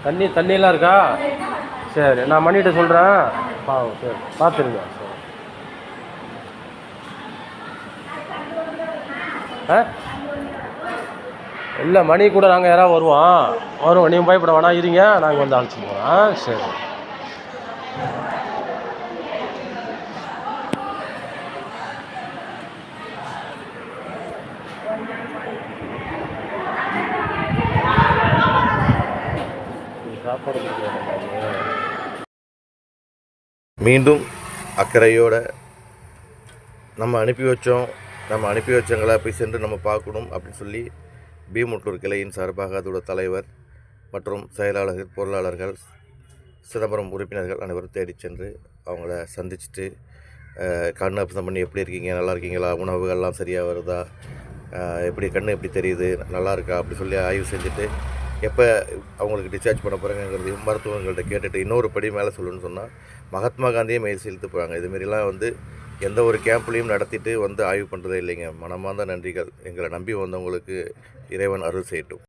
தண்ணியெல்லாம் இருக்கா? சரி, நான் மணிகிட்ட சொல்கிறேன். சரி, பார்த்துருங்க. சரி. இல்லை, மணி கூட நாங்கள் யாராவது வருவோம். நீங்கள் பயப்பட வேணாம், இருங்க, நாங்கள் வந்து அழைச்சிட்டு போகிறோம். சரி. சாப்பாடு மீண்டும் அக்கறையோடு நம்ம அனுப்பி வச்சவங்களை போய் சென்று நம்ம பார்க்கணும் அப்படின்னு சொல்லி பீமுட்டூர் கிளையின் சார்பாக அதோட தலைவர் மற்றும் செயலாளர்கள், பொருளாளர்கள், சிதம்பரம் உறுப்பினர்கள் அனைவரும் தேடி சென்று அவங்கள சந்திச்சுட்டு கண் அப்சம் பண்ணி எப்படி இருக்கீங்க, நல்லா இருக்கீங்களா, உணவுகள்லாம் சரியாக வருதா, எப்படி கண் எப்படி தெரியுது, நல்லா இருக்கா அப்படி சொல்லி ஆய்வு செஞ்சுட்டு எப்போ அவங்களுக்கு டிஸ்சார்ஜ் பண்ண போகிறாங்கிறதையும் மருத்துவர்கள்ட்ட கேட்டுட்டு இன்னொரு படி மேலே சொல்லணும்னு சொன்னால் மகாத்மா காந்தியே மெயில் செலுத்து போகிறாங்க. இதுமாரிலாம் வந்து எந்த ஒரு கேம்ப்லேயும் நடத்திட்டு வந்து ஆய்வு பண்ணுறதே இல்லைங்க. மனமார்ந்த நன்றிகள். எங்களை நம்பி வந்தவங்களுக்கு இறைவன் அருள் செய்யட்டும்.